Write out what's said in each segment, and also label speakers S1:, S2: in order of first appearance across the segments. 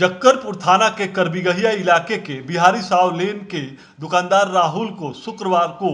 S1: जक्करपुर थाना के करबिगहिया इलाके के बिहारी साव लेन के दुकानदार राहुल को शुक्रवार को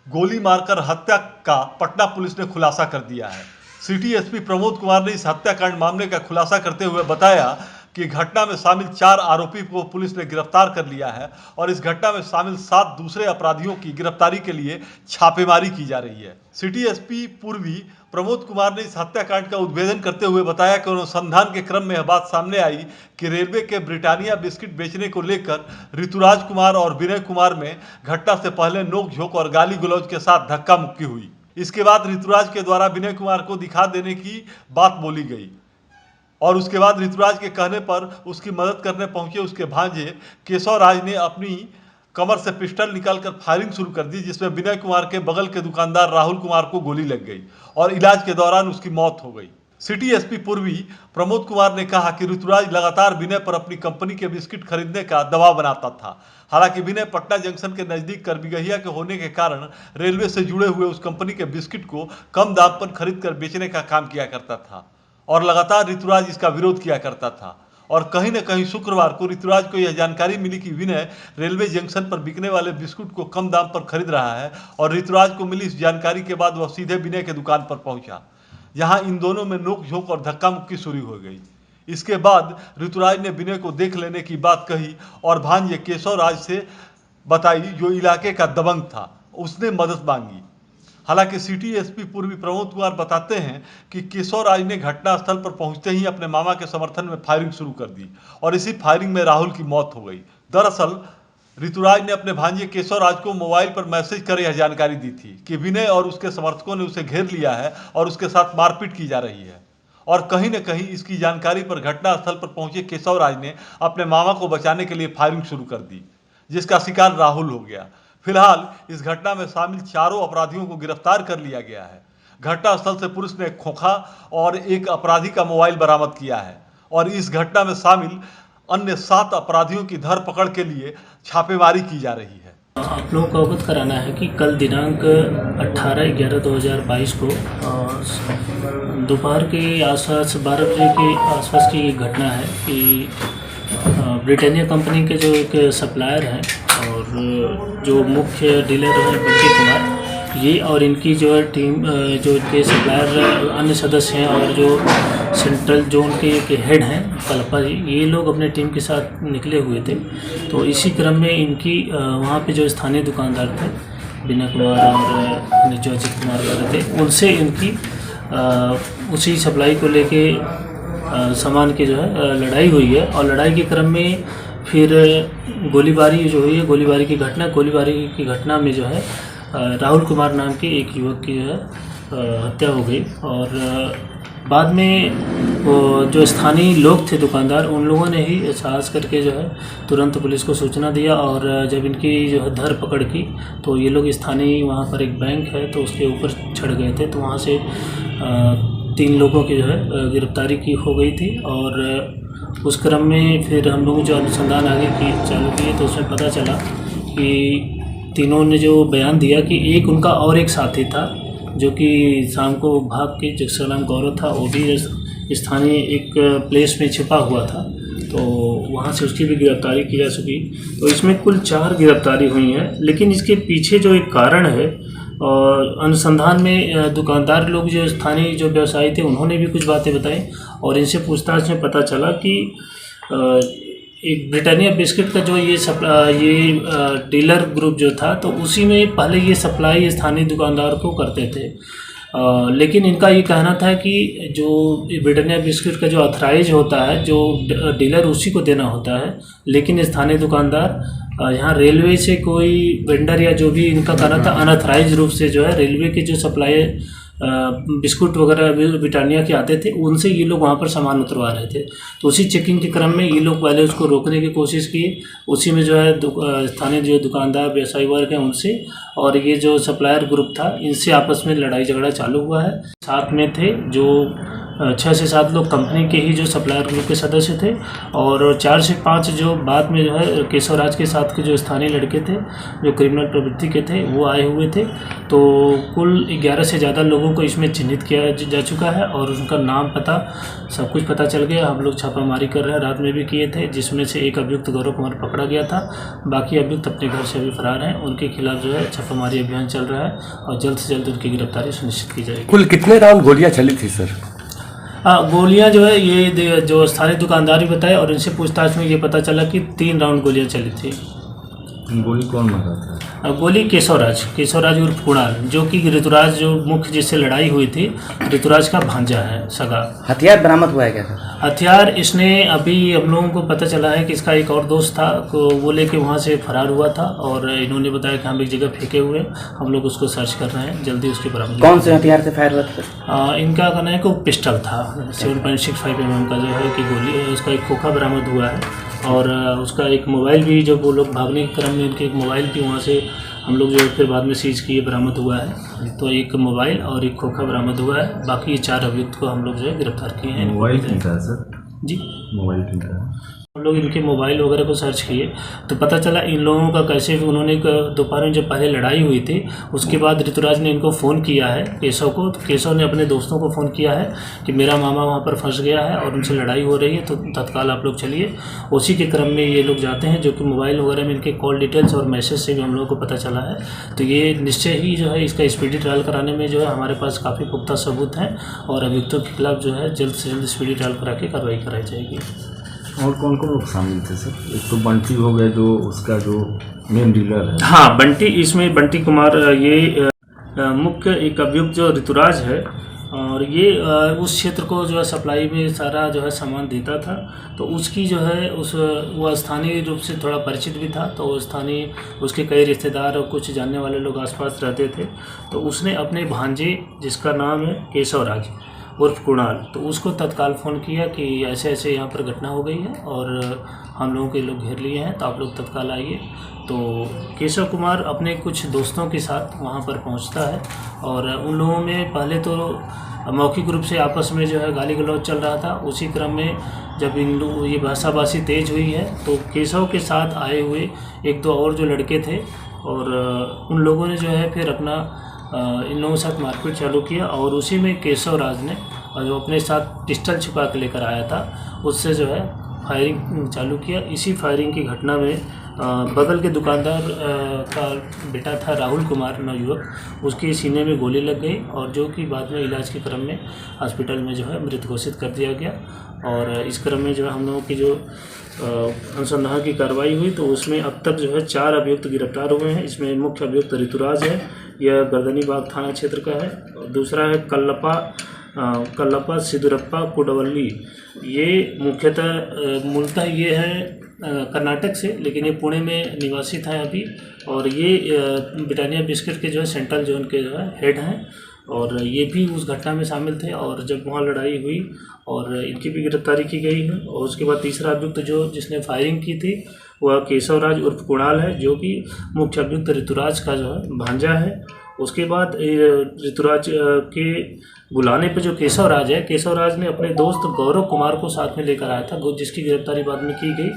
S1: गोली मारकर हत्या का पटना पुलिस ने खुलासा कर दिया है। सिटी एसपी प्रमोद कुमार ने इस हत्याकांड मामले का खुलासा करते हुए बताया कि घटना में शामिल 4 आरोपी को पुलिस ने गिरफ्तार कर लिया है और इस घटना में शामिल 7 दूसरे अपराधियों की गिरफ्तारी के लिए छापेमारी की जा रही है। सिटी एसपी पूर्वी प्रमोद कुमार ने इस हत्याकांड का उद्भेदन करते हुए बताया कि अनुसंधान के क्रम में यह बात सामने आई कि रेलवे के ब्रिटानिया बिस्किट बेचने को लेकर ऋतुराज कुमार और विनय कुमार में घटना से पहले नोकझोंक और गाली गलौज के साथ धक्का मुक्की हुई। इसके बाद ऋतुराज के द्वारा विनय कुमार को दिखा देने की बात बोली गई और उसके बाद ऋतुराज के कहने पर उसकी मदद करने पहुंचे उसके भांजे केशव राज ने अपनी कमर से पिस्टल निकालकर फायरिंग शुरू कर दी, जिसमें विनय कुमार के बगल के दुकानदार राहुल कुमार को गोली लग गई और इलाज के दौरान उसकी मौत हो गई। सिटी एसपी पूर्वी प्रमोद कुमार ने कहा कि ऋतुराज लगातार विनय पर अपनी कंपनी के बिस्किट खरीदने का दबाव बनाता था। हालांकि विनय पटना जंक्शन के नजदीक करबिगहिया के होने के कारण रेलवे से जुड़े हुए उस कंपनी के बिस्किट को कम दाम पर खरीद कर बेचने का काम किया करता था और लगातार ऋतुराज इसका विरोध किया करता था। और कहीं न कहीं शुक्रवार को ऋतुराज को यह जानकारी मिली कि विनय रेलवे जंक्शन पर बिकने वाले बिस्कुट को कम दाम पर खरीद रहा है और ऋतुराज को मिली इस जानकारी के बाद वह सीधे विनय के दुकान पर पहुंचा, जहां इन दोनों में नोकझोंक और धक्का मुक्की शुरू हो गई। इसके बाद ऋतुराज ने विनय को देख लेने की बात कही और भांजे केशव राज से बताई, जो इलाके का दबंग था। उसने मदद मांगी। हालांकि सिटी एसपी पूर्वी प्रमोद कुमार बताते हैं कि केशव राज ने घटनास्थल पर पहुंचते ही अपने मामा के समर्थन में फायरिंग शुरू कर दी और इसी फायरिंग में राहुल की मौत हो गई। दरअसल ऋतुराज ने अपने भांजे केशव राज को मोबाइल पर मैसेज कर यह जानकारी दी थी कि विनय और उसके समर्थकों ने उसे घेर लिया है और उसके साथ मारपीट की जा रही है। और कहीं न कहीं इसकी जानकारी पर घटनास्थल पर पहुंचे केशव राज ने अपने मामा को बचाने के लिए फायरिंग शुरू कर दी, जिसका शिकार राहुल हो गया। फिलहाल इस घटना में शामिल चारों अपराधियों को गिरफ्तार कर लिया गया है। घटनास्थल से पुलिस ने खोखा और एक अपराधी का मोबाइल बरामद किया है और इस घटना में शामिल अन्य 7 अपराधियों की धरपकड़ के लिए छापेमारी की जा रही है।
S2: आप लोगों को अवगत कराना है कि कल दिनांक 18/11/2022 को दोपहर के आसपास 12 बजे के आसपास की एक घटना है कि ब्रिटानिया कंपनी के जो एक सप्लायर हैं और जो मुख्य डीलर हैं बंटी कुमार, ये और इनकी जो है टीम, जो इनके सप्लायर अन्य सदस्य हैं और जो सेंट्रल जोन के एक हेड हैं कल्पा जी, ये लोग अपने टीम के साथ निकले हुए थे। तो इसी क्रम में इनकी वहाँ पे जो स्थानीय दुकानदार थे विनय कुमार और जो अजित कुमार वगैरह थे, उनसे इनकी उसी सप्लाई को लेके सामान की जो है लड़ाई हुई है और लड़ाई के क्रम में फिर गोलीबारी जो हुई है, गोलीबारी की घटना में जो है राहुल कुमार नाम के एक युवक की जो है हत्या हो गई और बाद में वो जो स्थानीय लोग थे दुकानदार, उन लोगों ने ही साहस करके जो है तुरंत पुलिस को सूचना दिया और जब इनकी जो है धर पकड़ की तो ये लोग स्थानीय वहाँ पर एक बैंक है तो उसके ऊपर चढ़ गए थे। तो वहाँ से 3 लोगों की जो है गिरफ्तारी की हो गई थी और उस क्रम में फिर हम लोग जो अनुसंधान आगे की चालू किए तो उसमें पता चला कि तीनों ने जो बयान दिया कि एक उनका और एक साथी था जो कि शाम को भाग के, जिसका नाम गौरव था, वो भी स्थानीय एक प्लेस में छिपा हुआ था, तो वहाँ से उसकी भी गिरफ्तारी की जा चुकी। तो इसमें कुल 4 गिरफ्तारी हुई हैं। लेकिन इसके पीछे जो एक कारण है और अनुसंधान में दुकानदार लोग जो स्थानीय जो व्यवसायी थे उन्होंने भी कुछ बातें बताई और इनसे पूछताछ में पता चला कि एक ब्रिटानिया बिस्किट का जो ये डीलर ग्रुप जो था तो उसी में पहले ये सप्लाई स्थानीय दुकानदार को करते थे। लेकिन इनका ये कहना था कि जो ब्रिटानिया बिस्किट का जो ऑथराइज होता है, जो डीलर, उसी को देना होता है, लेकिन स्थानीय दुकानदार यहाँ रेलवे से कोई वेंडर या जो भी इनका कहना था अनऑथराइज रूप से जो है रेलवे के जो सप्लाई बिस्कुट वगैरह ब्रिटानिया के आते थे, उनसे ये लोग वहाँ पर सामान उतरवा रहे थे। तो उसी चेकिंग के क्रम में ये लोग पहले उसको रोकने की कोशिश की। उसी में जो है स्थानीय जो दुकानदार व्यवसायी वर्ग हैं उनसे और ये जो सप्लायर ग्रुप था, इनसे आपस में लड़ाई झगड़ा चालू हुआ है। साथ में थे जो 6 से 7 लोग कंपनी के ही जो सप्लायर ग्रुप के सदस्य थे और 4 से 5 जो बाद में जो है केशव राज के साथ के जो स्थानीय लड़के थे जो क्रिमिनल प्रवृत्ति के थे वो आए हुए थे। तो कुल 11 से ज़्यादा लोगों को इसमें चिन्हित किया जा चुका है और उनका नाम पता सब कुछ पता चल गया। हम लोग छापामारी कर रहे हैं, रात में भी किए थे, जिसमें से एक अभियुक्त गौरव कुमार पकड़ा गया था। बाकी अभियुक्त अपने घर से अभी फरार हैं। उनके खिलाफ जो है छापामारी अभियान चल रहा है और जल्द से जल्द उनकी गिरफ्तारी सुनिश्चित की जाएगी।
S3: कुल कितने राउंड गोलियां चली थी सर?
S2: गोलियां जो है ये जो स्थानीय दुकानदार भी बताए और इनसे पूछताछ में ये पता चला कि 3 राउंड गोलियां चली थी।
S3: गोली कौन मारा था?
S2: गोली केशव राज उर्फ कुणाल, जो कि ऋतुराज जो मुख्य जिससे लड़ाई हुई थी ऋतुराज का भांजा है सगा।
S4: हथियार बरामद हुआ है क्या सर?
S2: हथियार इसने अभी हम लोगों को पता चला है कि इसका एक और दोस्त था को वो लेके वहाँ से फरार हुआ था और इन्होंने बताया कि हम एक जगह फेंके हुए, हम लोग उसको सर्च कर रहे हैं, जल्दी उसकी बरामदगी।
S4: कौन से हथियार से फायर हुआ था?
S2: इनका कहना है कि वो पिस्टल था 7.65 mm का जो है कि गोली, उसका एक खोखा बरामद हुआ है और उसका एक मोबाइल भी, जब वो लोग भागने के क्रम में उनके एक मोबाइल भी वहाँ से हम लोग जो है फिर बाद में सीज किए, बरामद हुआ है। तो एक मोबाइल और एक खोखा बरामद हुआ है। बाकी ये 4 अभियुक्त को हम लोग जो है गिरफ्तार किए हैं।
S3: मोबाइल किनका है सर?
S2: जी,
S3: मोबाइल किनका है?
S2: हम लोग इनके मोबाइल वगैरह को सर्च किए तो पता चला इन लोगों का कैसे भी उन्होंने दोपहर में जब पहले लड़ाई हुई थी उसके बाद ऋतुराज ने इनको फ़ोन किया है केशव को। तो केशव ने अपने दोस्तों को फ़ोन किया है कि मेरा मामा वहाँ पर फंस गया है और उनसे लड़ाई हो रही है, तो तत्काल आप लोग चलिए। उसी के क्रम में ये लोग जाते हैं, जो कि मोबाइल वगैरह में इनके कॉल डिटेल्स और मैसेज से भी हम लोगों को पता चला है। तो ये निश्चय ही जो है इसका स्पीडी ट्रायल कराने में जो है हमारे पास काफ़ी पुख्ता सबूत हैं और अभियुक्तों के खिलाफ जो है जल्द से जल्द स्पीडी ट्रायल करा के कार्रवाई कराई जाएगी।
S3: और कौन कौन लोग शामिल थे सर? एक तो बंटी हो गया जो उसका जो मेन डीलर है।
S2: हाँ, बंटी, इसमें बंटी कुमार ये मुख्य एक अभियुक्त जो ऋतुराज है और ये उस क्षेत्र को जो है सप्लाई में सारा जो है सामान देता था। तो उसकी जो है वो स्थानीय रूप से थोड़ा परिचित भी था, तो स्थानीय उसके कई रिश्तेदार और कुछ जानने वाले लोग आसपास रहते थे। तो उसने अपने भांजे जिसका नाम है केशव राज उर्फ कुणाल, तो उसको तत्काल फ़ोन किया कि ऐसे ऐसे यहाँ पर घटना हो गई है और हम लोगों के लोग घेर लिए हैं, तो आप लोग तत्काल आइए। तो केशव कुमार अपने कुछ दोस्तों के साथ वहाँ पर पहुँचता है और उन लोगों में पहले तो मौखिक रूप से आपस में जो है गाली गलौज चल रहा था। उसी क्रम में जब इन लोग ये भाषाभाषी तेज हुई है तो केशव के साथ आए हुए 1-2 और जो लड़के थे और उन लोगों ने जो है फिर अपना इन लोगों के साथ मारपीट चालू किया और उसी में केशव राज ने जो अपने साथ पिस्टल छुपा के लेकर आया था उससे जो है फायरिंग चालू किया। इसी फायरिंग की घटना में बगल के दुकानदार का बेटा था राहुल कुमार नवयुवक, उसके सीने में गोली लग गई और जो कि बाद में इलाज के क्रम में हॉस्पिटल में जो है मृत घोषित कर दिया गया। और इस क्रम में जो है हम लोगों की जो अनुसंधान की कार्रवाई हुई तो उसमें अब तक जो है 4 अभियुक्त गिरफ्तार हुए हैं। इसमें मुख्य अभियुक्त ऋतुराज है, यह गर्दनीबाग थाना क्षेत्र का है। और दूसरा है कल्लप्पा सिद्धरप्पा कुडवल्ली, ये मुख्यतः मूलतः ये है कर्नाटक से, लेकिन ये पुणे में निवासी था अभी। और ये ब्रिटानिया बिस्किट के जो है सेंट्रल जोन के जो है हेड हैं और ये भी उस घटना में शामिल थे और जब वहाँ लड़ाई हुई और इनकी भी गिरफ्तारी की गई है। और उसके बाद तीसरा अभियुक्त जो जिसने फायरिंग की थी वह केशव राज उर्फ कुणाल है, जो कि मुख्य अभियुक्त ऋतुराज का जो है भांजा है। उसके बाद ऋतुराज के बुलाने पर जो केशव राज ने अपने दोस्त गौरव कुमार को साथ में लेकर आया था, जिसकी गिरफ्तारी बाद में की गई।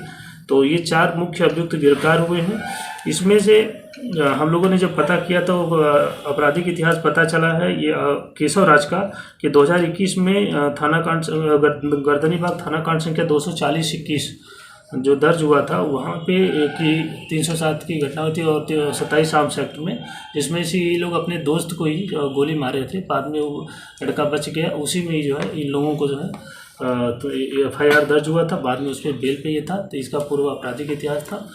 S2: तो ये 4 मुख्य अभियुक्त गिरफ्तार हुए हैं। इसमें से हम लोगों ने जब पता किया तो आपराधिक इतिहास पता चला है ये केशव राज का कि 2021 में थाना कांड गर्दनीबाग थाना कांड संख्या 240-21 जो दर्ज हुआ था वहाँ पे कि 307 की घटना हुई थी और 27 आर्म्स एक्ट में, जिसमें से ये लोग अपने दोस्त को ही गोली मारे थे। बाद में वो लड़का बच गया, उसी में ही जो है इन लोगों को जो है तो FIR दर्ज हुआ था। बाद में उसमें बेल पे ये था, तो इसका पूर्व आपराधिक इतिहास था।